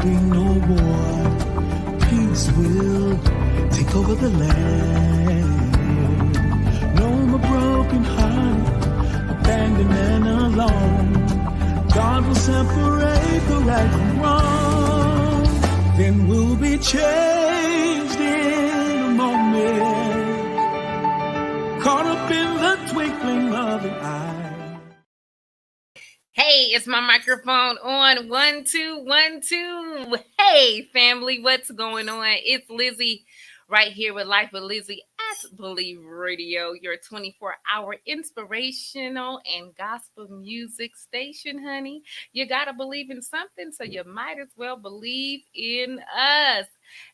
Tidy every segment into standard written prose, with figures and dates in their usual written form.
be no war. Peace will take over the land. No more broken heart, abandoned and alone. God will separate the right from wrong. Then we'll be changed in a moment, caught up in the twinkling of an eye. Hey, is my microphone on? 1, 2, 1, 2. Hey, family, what's going on? It's Lizzy right here with Life with Lizzy at Believe Radio, your 24-hour inspirational and gospel music station, honey. You got to believe in something, so you might as well believe in us.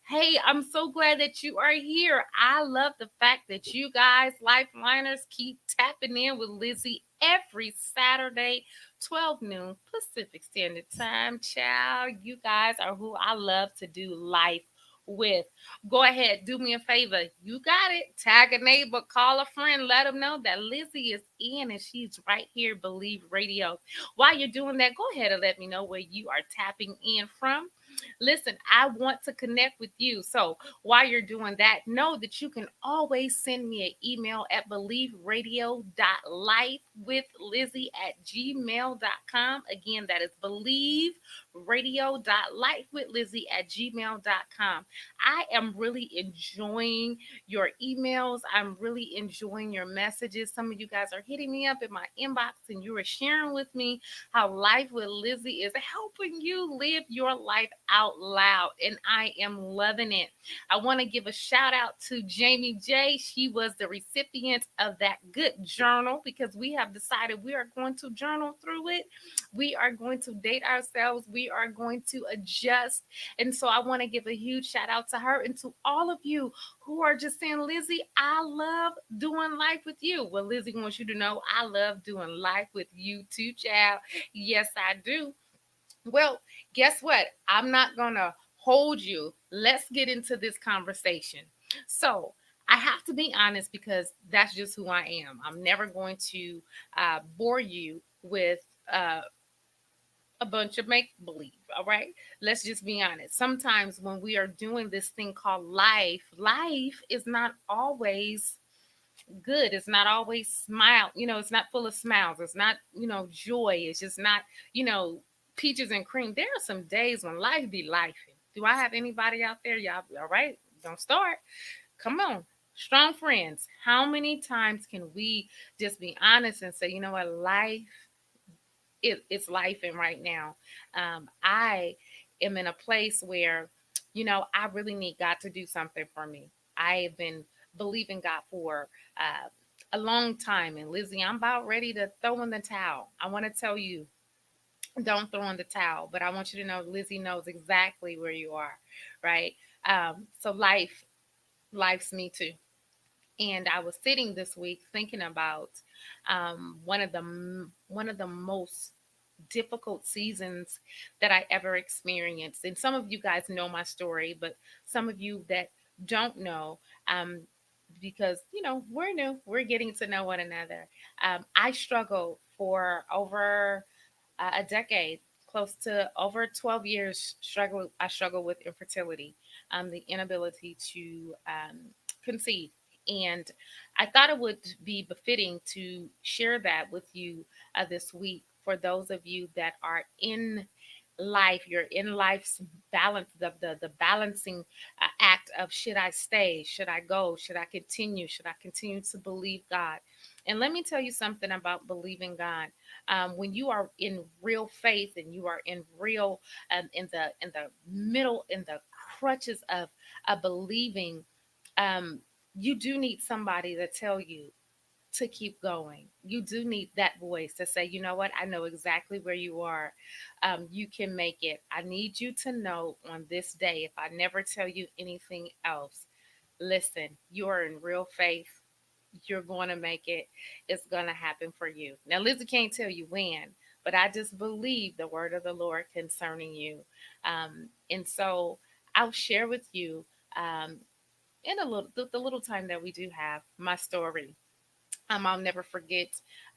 Hey, I'm so glad that you are here. I love the fact that you guys, Lifeliners, keep tapping in with Lizzy every Saturday 12 noon Pacific Standard Time. Child, you guys are who I love to do life with. Go ahead, do me a favor. You got it. Tag a neighbor, call a friend, let them know that Lizzy is in and she's right here, Believe Radio. While you're doing that, go ahead and let me know where you are tapping in from. Listen, I want to connect with you. So while you're doing that, know that you can always send me an email at believeradio.lifewithlizzy@gmail.com. Again, that is believeradio.lifewithlizzy@gmail.com. I am really enjoying your emails. I'm really enjoying your messages. Some of you guys are hitting me up in my inbox and you are sharing with me how Life with Lizzy is helping you live your life out loud. And I am loving it. I want to give a shout out to Jamie J. She was the recipient of that good journal because we have decided we are going to journal through it. We are going to date ourselves. We are going to adjust. And so I want to give a huge shout out to her and to all of you who are just saying, Lizzy, I love doing life with you. Well, Lizzy wants you to know I love doing life with you too, child. Yes, I do. Well, guess what? I'm not going to hold you. Let's get into this conversation. So, I have to be honest because that's just who I am. I'm never going to bore you with a bunch of make believe. All right. Let's just be honest. Sometimes when we are doing this thing called life is not always good. It's not always smile. It's not full of smiles. It's not, joy. It's just not, peaches and cream. There are some days when life be life. Do I have anybody out there? Y'all, all right? Don't start. Come on. Strong friends. How many times can we just be honest and say, you know what, it's life in right now. I am in a place where, I really need God to do something for me. I have been believing God for a long time. And Lizzy, I'm about ready to throw in the towel. I want to tell you, don't throw in the towel, but I want you to know Lizzy knows exactly where you are, right? So life's me too. And I was sitting this week thinking about one of the most difficult seasons that I ever experienced. And some of you guys know my story, but some of you that don't know, because we're new, we're getting to know one another. I struggled for over a decade, close to over 12 years. I struggle with infertility, the inability to conceive. And I thought it would be befitting to share that with you this week for those of you that are in life. You're in life's balance, the balancing act of, should I stay, should I go, should I continue to believe God. And let me tell you something about believing God. When you are in real faith and you are in real in the middle, in the crutches of believing, you do need somebody to tell you to keep going. You do need that voice to say, you know what, I know exactly where you are. You can make it. I need you to know on this day, if I never tell you anything else, listen, you are in real faith. You're going to make it. It's going to happen for you. Now, Lizzy can't tell you when, but I just believe the word of the Lord concerning you. And so I'll share with you in the little time that we do have my story. I'll never forget.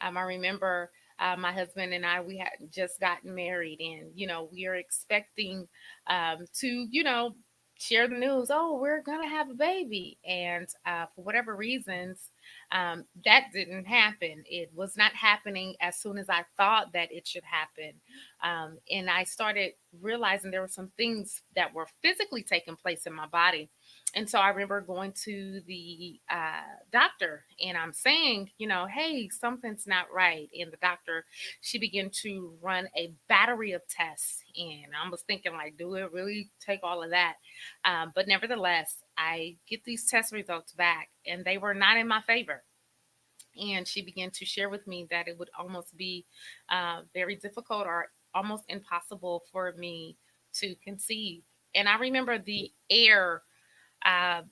I remember My husband and I, we had just gotten married, and we are expecting to share the news. Oh, we're gonna have a baby, and for whatever reasons, that didn't happen. It was not happening as soon as I thought that it should happen, and I started realizing there were some things that were physically taking place in my body. And so I remember going to the doctor, and I'm saying, hey, something's not right. And the doctor, she began to run a battery of tests. And I was thinking, like, do it really take all of that? But nevertheless, I get these test results back, and they were not in my favor. And she began to share with me that it would almost be very difficult or almost impossible for me to conceive. And I remember the air uh,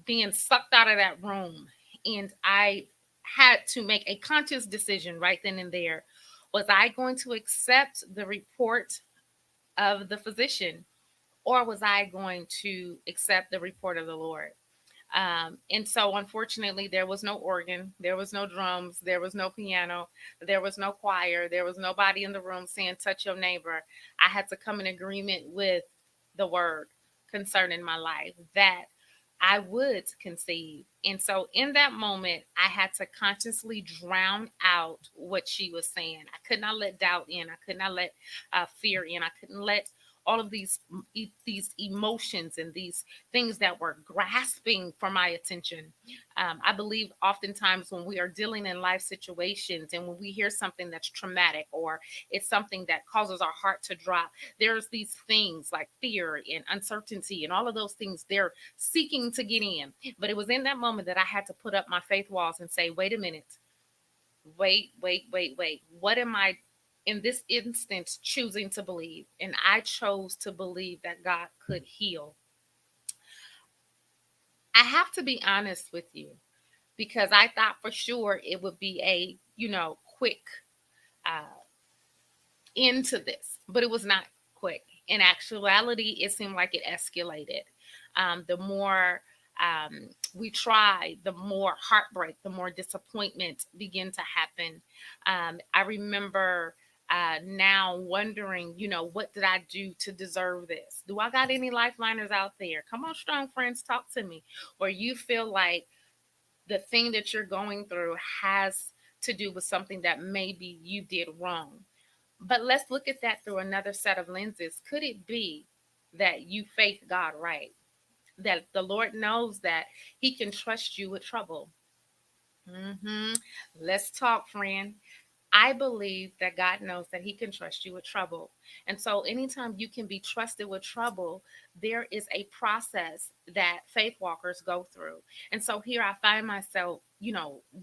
being sucked out of that room. And I had to make a conscious decision right then and there. Was I going to accept the report of the physician, or was I going to accept the report of the Lord? And so, unfortunately, there was no organ, there was no drums, there was no piano, there was no choir, there was nobody in the room saying, touch your neighbor. I had to come in agreement with the word concerning my life that I would conceive. And so, in that moment, I had to consciously drown out what she was saying. I could not let doubt in, I could not let fear in, I couldn't let all of these emotions and these things that were grasping for my attention. I believe oftentimes when we are dealing in life situations and when we hear something that's traumatic or it's something that causes our heart to drop, there's these things like fear and uncertainty and all of those things they're seeking to get in. But it was in that moment that I had to put up my faith walls and say, wait a minute, wait. What am I in this instance choosing to believe? And I chose to believe that God could heal. I have to be honest with you because I thought for sure it would be a, quick uh, end to this, but it was not quick. In actuality, it seemed like it escalated. The more we tried, the more heartbreak, the more disappointment began to happen. I remember now wondering, what did I do to deserve this? Do I got any lifeliners out there? Come on, strong friends, talk to me. Or you feel like the thing that you're going through has to do with something that maybe you did wrong. But let's look at that through another set of lenses. Could it be that you faith God right? That the Lord knows that He can trust you with trouble? hmm Let's talk, friend. I believe that God knows that He can trust you with trouble. And so, anytime you can be trusted with trouble, there is a process that faith walkers go through. And so, here I find myself,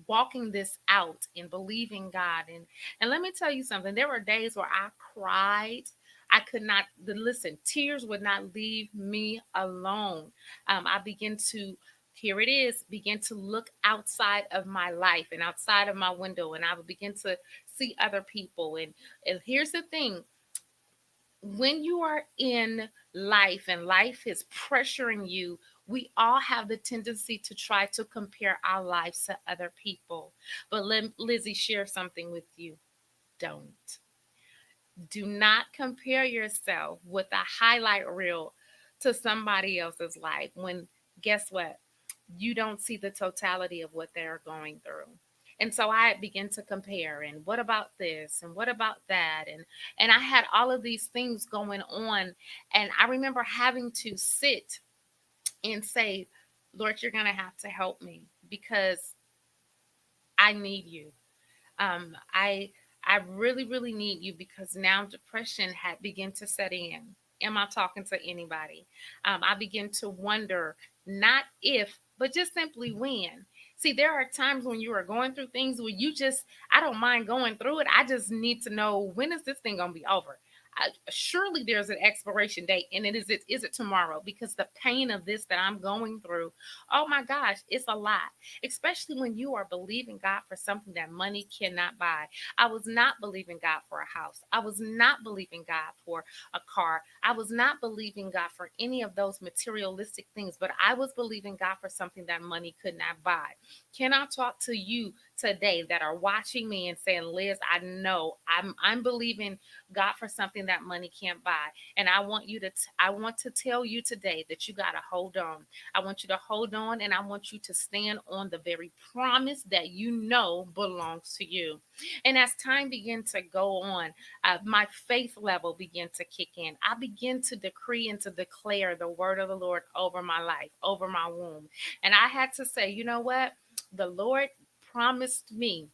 walking this out and believing God. And let me tell you something, there were days where I cried. I could not listen, tears would not leave me alone. I begin to here it is, begin to look outside of my life and outside of my window, and I would begin to see other people. And here's the thing, when you are in life and life is pressuring you, we all have the tendency to try to compare our lives to other people. But let Lizzie share something with you. Don't. Do not compare yourself with a highlight reel to somebody else's life when, guess what? You don't see the totality of what they're going through. And so I began to compare, and what about this and what about that, and I had all of these things going on, and I remember having to sit and say, Lord, you're going to have to help me because I need you. I really need you because now depression had begun to set in. Am I talking to anybody? I begin to wonder not if, but just simply when. See, there are times when you are going through things where you just, I don't mind going through it. I just need to know, when is this thing gonna be over? surely there's an expiration date, and is it tomorrow? Because the pain of this that I'm going through, oh my gosh, it's a lot. Especially when you are believing God for something that money cannot buy. I was not believing God for a house. I was not believing God for a car. I was not believing God for any of those materialistic things, but I was believing God for something that money could not buy. Can I talk to you today that are watching me and saying, Liz, I know I'm believing God for something that money can't buy. And I want to tell you today that you gotta hold on. I want you to hold on, and I want you to stand on the very promise that you know belongs to you. And as time began to go on, my faith level began to kick in. I began to decree and to declare the word of the Lord over my life, over my womb. And I had to say, you know what? The Lord promised me.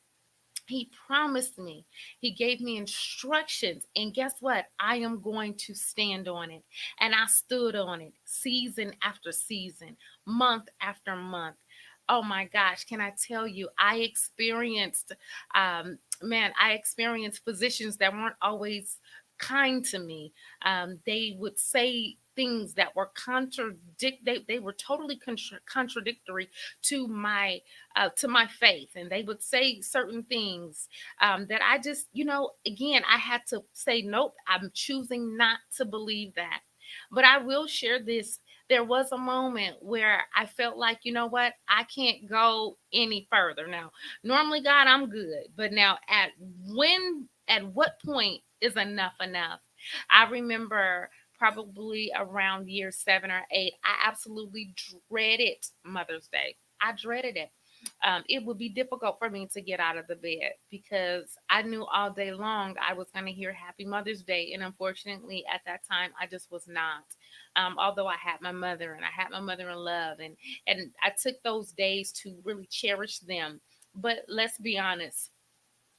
He promised me. He gave me instructions. And guess what? I am going to stand on it. And I stood on it season after season, month after month. Oh my gosh, can I tell you, I experienced physicians that weren't always kind to me. They would say things that were they were totally contradictory to my faith, and they would say certain things that I just, again, I had to say, nope, I'm choosing not to believe that. But I will share this. There was a moment where I felt like, you know what, I can't go any further. Now, normally, God, I'm good, but now at what point is enough enough? I remember probably around year 7 or 8, I absolutely dreaded Mother's Day. I dreaded it. It would be difficult for me to get out of the bed because I knew all day long I was going to hear Happy Mother's Day. And unfortunately, at that time, I just was not. Although I had my mother and I had my mother in love, and I took those days to really cherish them. But let's be honest,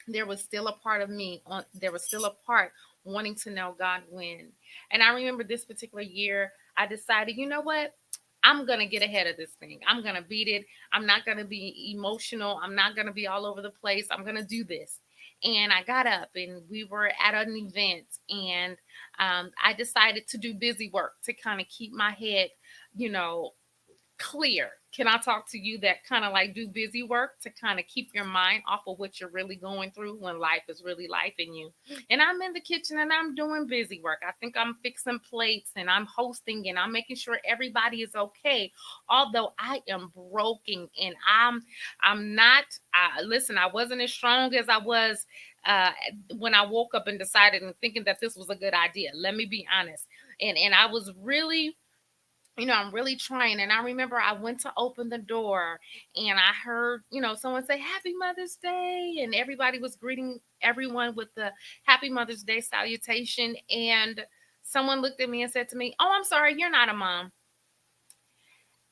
there was still a part of me on there was still a part wanting to know God when. And I remember this particular year, I decided, you know what? I'm gonna get ahead of this thing. I'm gonna beat it. I'm not gonna be emotional. I'm not gonna be all over the place. I'm gonna do this. And I got up, and we were at an event, and I decided to do busy work to kind of keep my head, you know, clear. Can I talk to you that kind of like do busy work to kind of keep your mind off of what you're really going through when life is really life in you? And I'm in the kitchen and I'm doing busy work. I think I'm fixing plates and I'm hosting and I'm making sure everybody is okay. Although I am broken and I'm not. Listen, I wasn't as strong as I was uh, when I woke up and decided and thinking that this was a good idea. Let me be honest. And I was really, I'm really trying. And I remember I went to open the door and I heard, someone say Happy Mother's Day. And everybody was greeting everyone with the Happy Mother's Day salutation. And someone looked at me and said to me, Oh, I'm sorry, you're not a mom.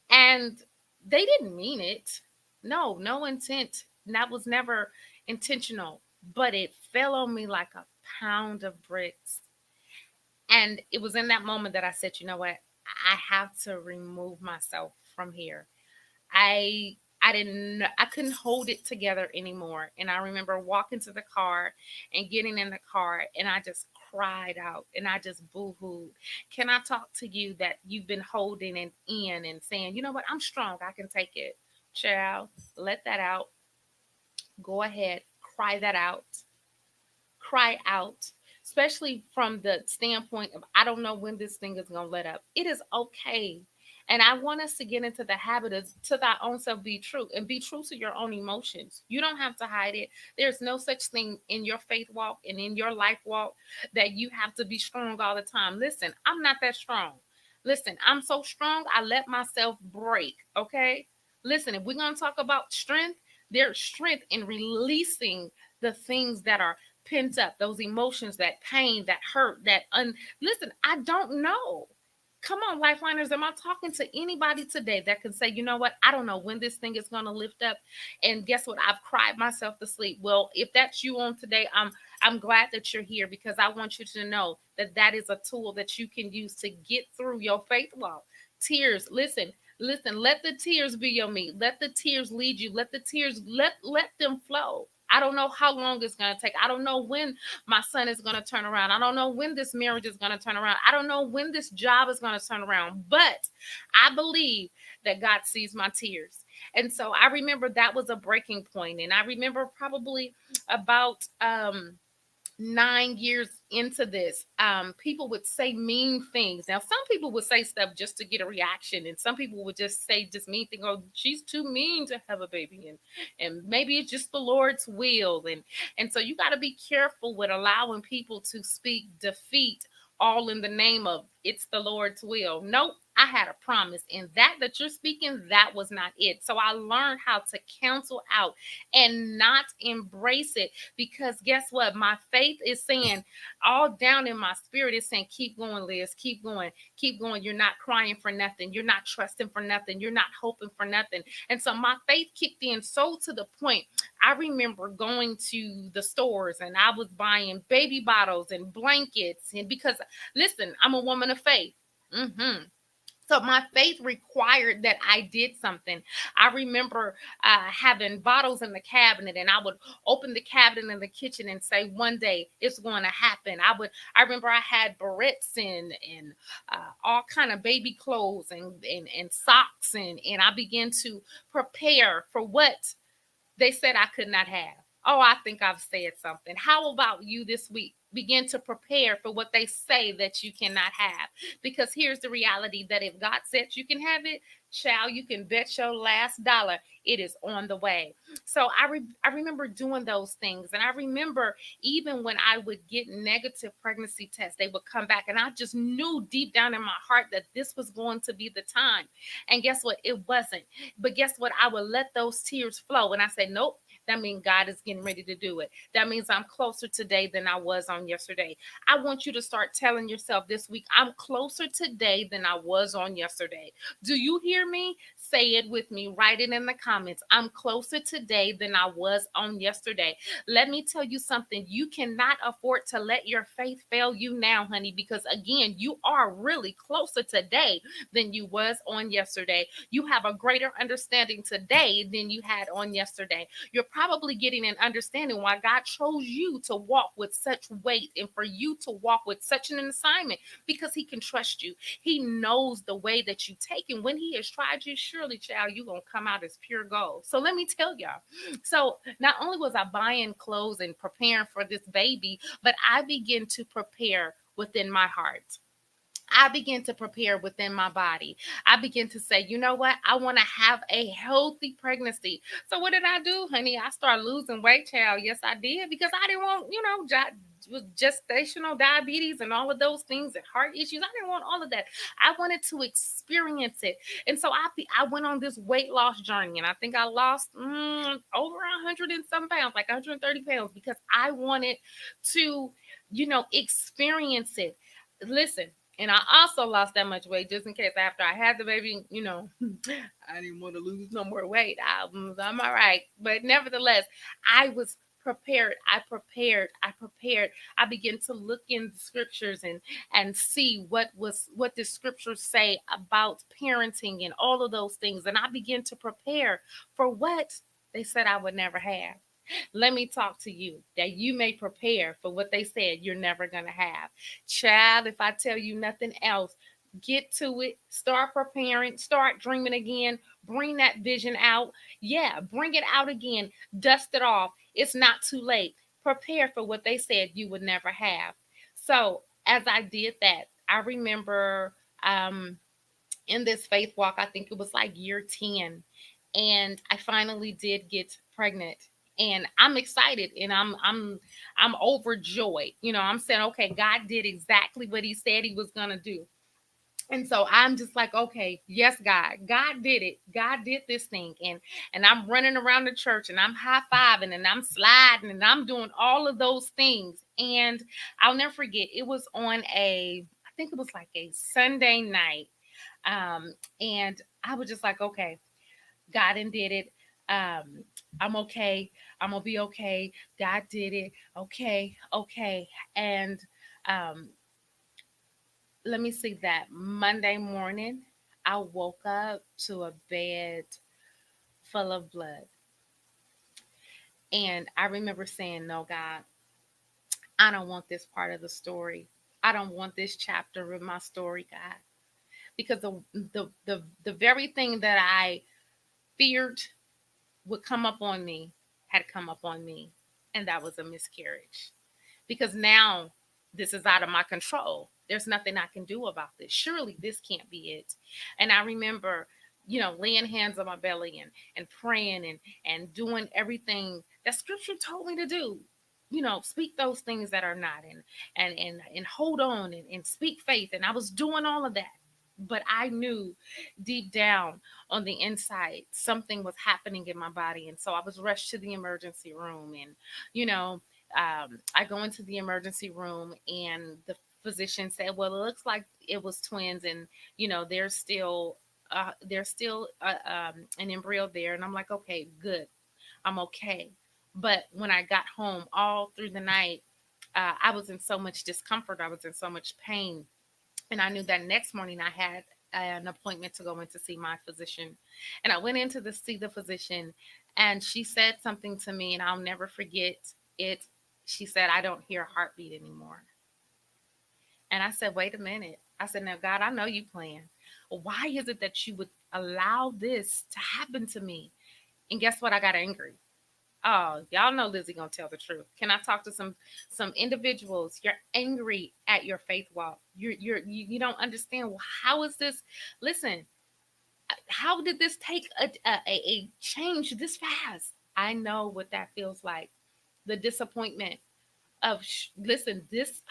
And they didn't mean it. No, no intent. That was never intentional. But it fell on me like a pound of bricks. And it was in that moment that I said, you know what? I have to remove myself from here. I couldn't hold it together anymore. And I remember walking to the car and getting in the car and I just cried out and I just boo-hooed. Can I talk to you that you've been holding it in and saying, you know what, I'm strong, I can take it. Child, let that out. Go ahead, cry that out, cry out, especially from the standpoint of I don't know when this thing is going to let up. It is okay. And I want us to get into the habit of to thy own self be true and be true to your own emotions. You don't have to hide it. There's no such thing in your faith walk and in your life walk that you have to be strong all the time. Listen, I'm not that strong. Listen, I'm so strong, I let myself break. Okay. Listen, if we're going to talk about strength, there's strength in releasing the things that are pent up, those emotions, that pain, that hurt, listen, I don't know. Come on, Lifeliners, am I talking to anybody today that can say, you know what, I don't know when this thing is going to lift up? And guess what? I've cried myself to sleep. Well, if that's you on today, I'm glad that you're here because I want you to know that that is a tool that you can use to get through your faith walk. Tears, listen, let the tears be your meat. Let the tears lead you. Let the tears let them flow. I don't know how long it's going to take. I don't know when my son is going to turn around. I don't know when this marriage is going to turn around. I don't know when this job is going to turn around. But I believe that God sees my tears. And so I remember that was a breaking point. And I remember probably about 9 years into this, people would say mean things. Now, some people would say stuff just to get a reaction, and some people would just say just mean things. Oh, she's too mean to have a baby, and maybe it's just the Lord's will, and so you got to be careful with allowing people to speak defeat all in the name of it's the Lord's will. Nope. I had a promise, and that you're speaking, that was not it. So I learned how to cancel out and not embrace it, because guess what? My faith is saying, all down in my spirit is saying, keep going, Liz, keep going, keep going. You're not crying for nothing. You're not trusting for nothing. You're not hoping for nothing. And so my faith kicked in so to the point. I remember going to the stores and I was buying baby bottles and blankets. And because, listen, I'm a woman of faith. So my faith required that I did something. I remember having bottles in the cabinet, and I would open the cabinet in the kitchen and say, "One day it's going to happen." I remember I had barrettes and all kind of baby clothes and socks, and I began to prepare for what they said I could not have. Oh, I think I've said something. How about you this week? Begin to prepare for what they say that you cannot have. Because here's the reality, that if God said you can have it, child, you can bet your last dollar it is on the way. So I remember doing those things. And I remember even when I would get negative pregnancy tests, they would come back. And I just knew deep down in my heart that this was going to be the time. And guess what? It wasn't. But guess what? I would let those tears flow. And I said, nope. That means God is getting ready to do it. That means I'm closer today than I was on yesterday. I want you to start telling yourself this week, I'm closer today than I was on yesterday. Do you hear me? Say it with me. Write it in the comments. I'm closer today than I was on yesterday. Let me tell you something. You cannot afford to let your faith fail you now, honey, because again, you are really closer today than you was on yesterday. You have a greater understanding today than you had on yesterday. You're probably getting an understanding why God chose you to walk with such weight and for you to walk with such an assignment, because he can trust you. He knows the way that you take, and when he has tried you, surely, child, you're going to come out as pure gold. So let me tell y'all. So not only was I buying clothes and preparing for this baby, but I began to prepare within my heart. I begin to prepare within my body. I begin to say, you know what? I want to have a healthy pregnancy. So what did I do, honey? I started losing weight, child. Yes, I did, because I didn't want, gestational diabetes and all of those things and heart issues. I didn't want all of that. I wanted to experience it. And so I went on this weight loss journey, and I think I lost over 100 and some pounds, like 130 pounds, because I wanted to, experience it. Listen, and I also lost that much weight just in case after I had the baby, I didn't want to lose no more weight. I'm all right. But nevertheless, I was prepared. I prepared. I prepared. I began to look in the scriptures and see what the scriptures say about parenting and all of those things. And I began to prepare for what they said I would never have. Let me talk to you that you may prepare for what they said you're never going to have. Child, if I tell you nothing else, get to it, start preparing, start dreaming again, bring that vision out. Yeah, bring it out again, dust it off. It's not too late. Prepare for what they said you would never have. So, as I did that, I remember in this faith walk, I think it was like year 10, and I finally did get pregnant. And I'm excited, and I'm overjoyed. I'm saying, okay, God did exactly what he said he was going to do. And so I'm just like, okay, yes, God did it. God did this thing. And I'm running around the church, and I'm high-fiving, and I'm sliding, and I'm doing all of those things. And I'll never forget, it was on I think it was like a Sunday night. And I was just like, okay, God and did it. Um, I'm okay. I'm gonna be okay. God did it. Okay, okay. And um, let me see, that Monday morning, I woke up to a bed full of blood. And I remember saying, no, God, I don't want this part of the story. I don't want this chapter of my story, God. Because the very thing that I feared would come up on me had come up on me. And that was a miscarriage. Because now this is out of my control. There's nothing I can do about this. Surely this can't be it. And I remember, laying hands on my belly and praying and doing everything that scripture told me to do. Speak those things that are not, and hold on, and speak faith. And I was doing all of that. But I knew deep down on the inside something was happening in my body. And so I was rushed to the emergency room. And, you know, I go into the emergency room, and the physician said, "Well, it looks like it was twins, and there's still an embryo there." And I'm like, "Okay, good, I'm okay." But when I got home, all through the night, I was in so much discomfort. I was in so much pain, and I knew that next morning I had an appointment to go in to see my physician. And I went in to see the physician, and she said something to me, and I'll never forget it. She said, "I don't hear a heartbeat anymore." And I said, "Wait a minute." I said, "Now, God, I know you plan. Why is it that you would allow this to happen to me?" And guess what? I got angry. Oh, y'all know Lizzy gonna tell the truth. Can I talk to some individuals? You're angry at your faith walk. You don't understand. Well, how is this? Listen, how did this take a change this fast? I know what that feels like. The disappointment of listen, this,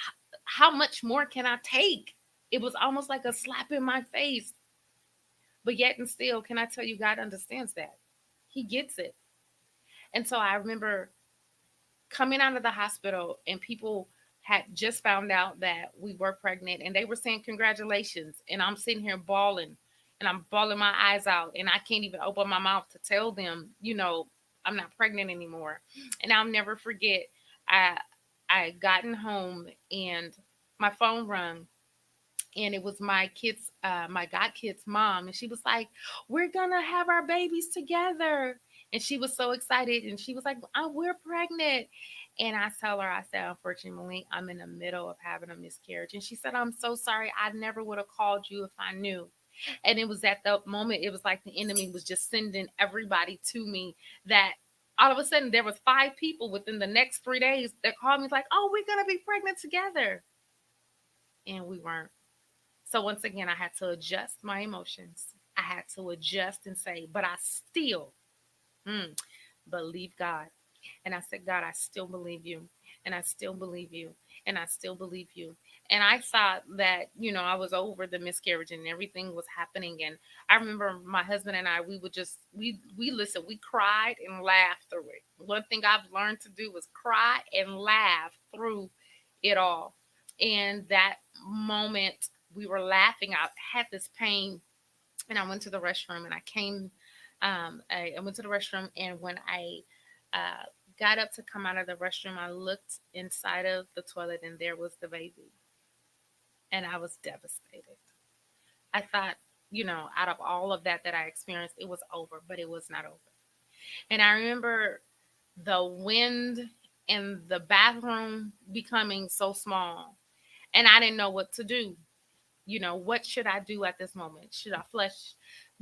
how much more can I take? It was almost like a slap in my face. But yet and still, can I tell you, God understands that. He gets it. And so I remember coming out of the hospital, and people had just found out that we were pregnant, and they were saying congratulations, and I'm sitting here bawling, and I'm bawling my eyes out, and I can't even open my mouth to tell them, I'm not pregnant anymore. And I'll never forget, i I gotten home, and my phone rung, and it was my god kid's mom, and she was like, "We're gonna have our babies together." And she was so excited, and she was like, "Oh, we're pregnant." And I tell her, I said, "Unfortunately, I'm in the middle of having a miscarriage." And she said, "I'm so sorry, I never would have called you if I knew." And it was at the moment, it was like the enemy was just sending everybody to me, that all of a sudden there was 5 people within the next 3 days that called me like, "Oh, we're gonna be pregnant together." And we weren't. So once again, I had to adjust my emotions. I had to adjust and say, but I still mm, believe God. And I said, "God, I still believe you. And I still believe you. And I still believe you." And I thought that, I was over the miscarriage and everything was happening. And I remember my husband and I, we would just, we listened, we cried and laughed through it. One thing I've learned to do was cry and laugh through it all. And that moment, we were laughing. I had this pain, and I went to the restroom, and I came. I went to the restroom, and when I uh, got up to come out of the restroom, I looked inside of the toilet, and there was the baby, and I was devastated. I thought, out of all of that I experienced, it was over, but it was not over. And I remember the wind in the bathroom becoming so small, and I didn't know what to do. What should I do at this moment? Should I flush?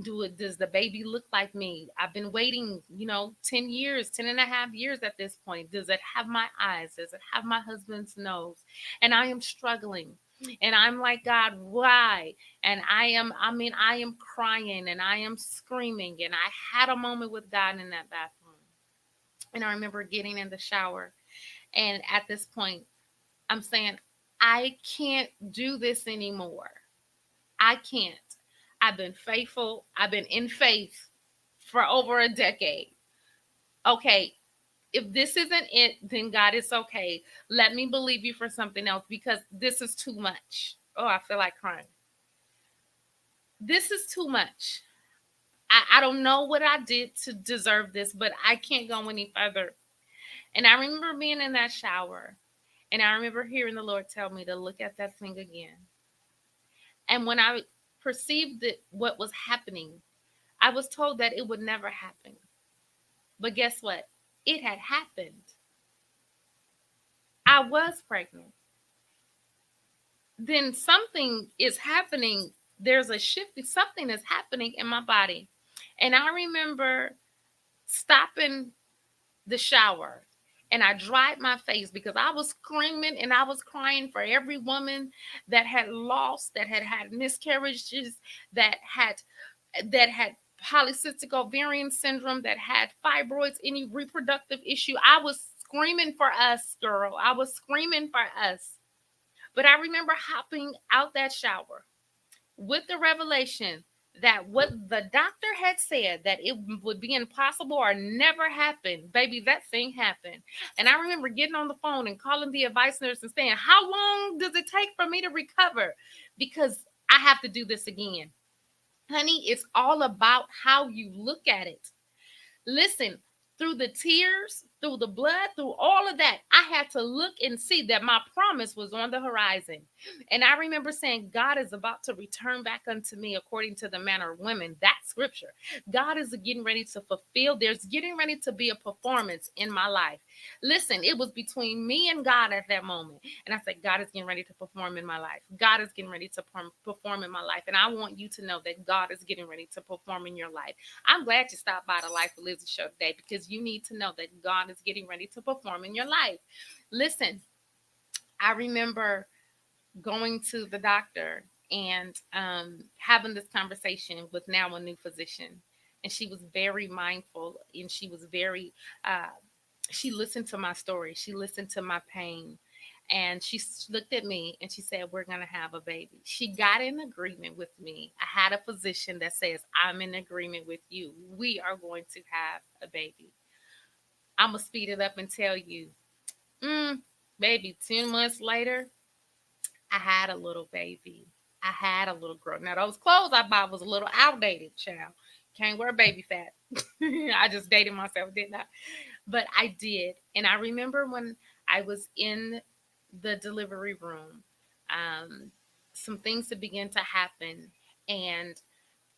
Do it? Does the baby look like me? I've been waiting, 10 years, 10 and a half years at this point. Does it have my eyes? Does it have my husband's nose? And I am struggling. And I'm like, "God, why?" And I am crying, and I am screaming. And I had a moment with God in that bathroom. And I remember getting in the shower. And at this point, I'm saying, "I can't do this anymore. I can't. I've been faithful. I've been in faith for over a decade. Okay, if this isn't it, then God, it's okay. Let me believe you for something else, because this is too much." Oh, I feel like crying. This is too much. I don't know what I did to deserve this, but I can't go any further. And I remember being in that shower, and I remember hearing the Lord tell me to look at that thing again. And when I perceived that what was happening, I was told that it would never happen. But guess what? It had happened. I was pregnant. Then something is happening. There's a shift. Something is happening in my body. And I remember stopping the shower and I dried my face because I was screaming and I was crying for every woman that had lost, that had had miscarriages, that had that had polycystic ovarian syndrome, that had fibroids, any reproductive issue. I was screaming for us, girl. I was screaming for us. But I remember hopping out that shower with the revelation that what the doctor had said that it would be impossible or never happen, baby, that thing happened. And I remember getting on the phone and calling the advice nurse and saying, how long does it take for me to recover? Because I have to do this again. Honey, it's all about how you look at it. Listen, through the tears, through the blood, through all of that, I had to look and see that my promise was on the horizon. And I remember saying, God is about to return back unto me according to the manner of women. That scripture. God is getting ready to fulfill. There's getting ready to be a performance in my life. Listen, it was between me and God at that moment. And I said, God is getting ready to perform in my life. God is getting ready to perform in my life. And I want you to know that God is getting ready to perform in your life. I'm glad you stopped by the Life with Lizzy show today because you need to know that God is getting ready to perform in your life. Listen, I remember going to the doctor and having this conversation with now a new physician. And she was very mindful and she was very, uh, she listened to my story. She listened to my pain. And she looked at me and she said, we're going to have a baby. She got in agreement with me. I had a physician that says, I'm in agreement with you. We are going to have a baby. I'm going to speed it up and tell you, baby, 10 months later, I had a little baby. I had a little girl. Now, those clothes I bought was a little outdated, child. Can't wear baby fat. I just dated myself, didn't I? But I did. And I remember when I was in the delivery room, um, some things had begun to happen. And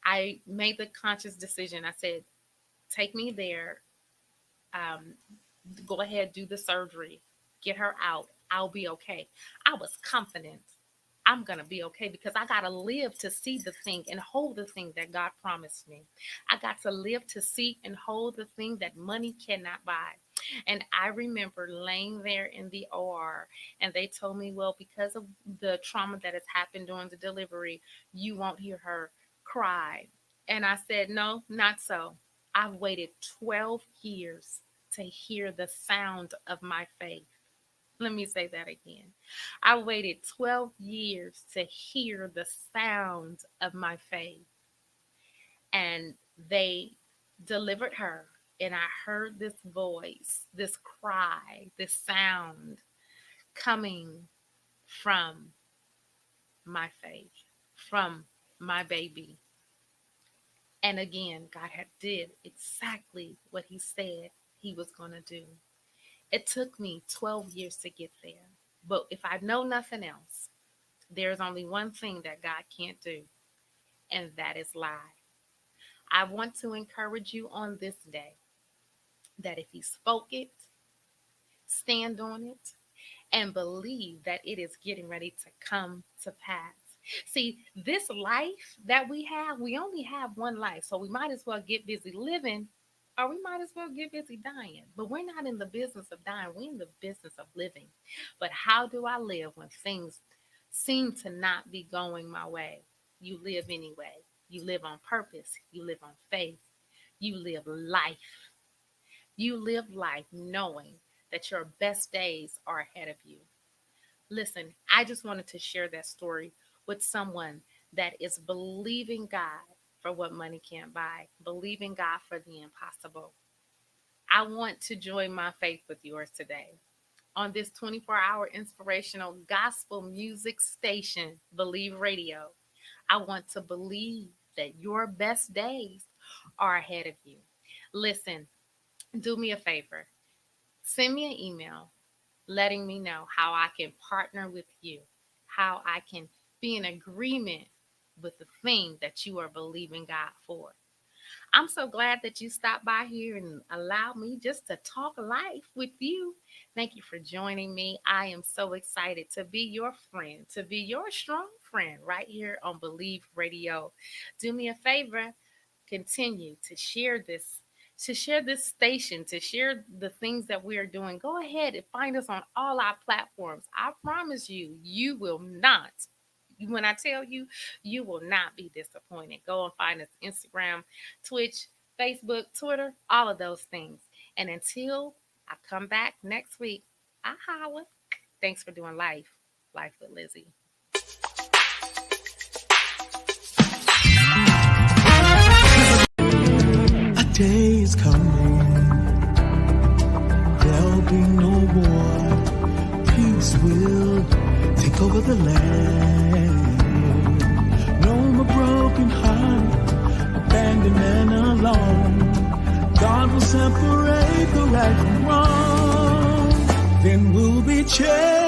I made the conscious decision. I said, take me there. Um, Go ahead, do the surgery, get her out. I'll be okay. I was confident I'm going to be okay because I got to live to see the thing and hold the thing that God promised me. I got to live to see and hold the thing that money cannot buy. And I remember laying there in the OR and they told me, well, because of the trauma that has happened during the delivery, you won't hear her cry. And I said, no, not so. I've waited 12 years to hear the sound of my faith. Let me say that again. I waited 12 years to hear the sound of my faith. And they delivered her. And I heard this voice, this cry, this sound coming from my faith, from my baby. And again, God had did exactly what he said he was going to do. It took me 12 years to get there. But if I know nothing else, there's only one thing that God can't do, and that is lie. I want to encourage you on this day that if He spoke it, stand on it, and believe that it is getting ready to come to pass. See, this life that we only have one life, so we might as well get busy living or we might as well get busy dying. But we're not in the business of dying, we're in the business of living. But how do I live when things seem to not be going my way? You live anyway. You live on purpose, you live on faith, you live life. You live life knowing that your best days are ahead of you. Listen, I just wanted to share that story with someone that is believing God for what money can't buy, believing God for the impossible. I want to join my faith with yours today on this 24-hour inspirational gospel music station, Believe Radio. I want to believe that your best days are ahead of you. Listen, do me a favor. Send me an email letting me know how I can partner with you, how I can be in agreement with the thing that you are believing God for. I'm so glad that you stopped by here and allowed me just to talk life with you. Thank you for joining me. I am so excited to be your friend, to be your strong friend right here on Believe Radio. Do me a favor, continue to share this station, to share the things that we are doing. Go ahead and find us on all our platforms. I promise you, you will not. When I tell you, you will not be disappointed. Go and find us Instagram, Twitch, Facebook, Twitter, all of those things. And until I come back next week, I holla. Thanks for doing Life with Lizzy. A day is coming, there'll be no war. Peace will take over the land. No more broken heart, abandoned and alone. God will separate the right from wrong. Then we'll be changed.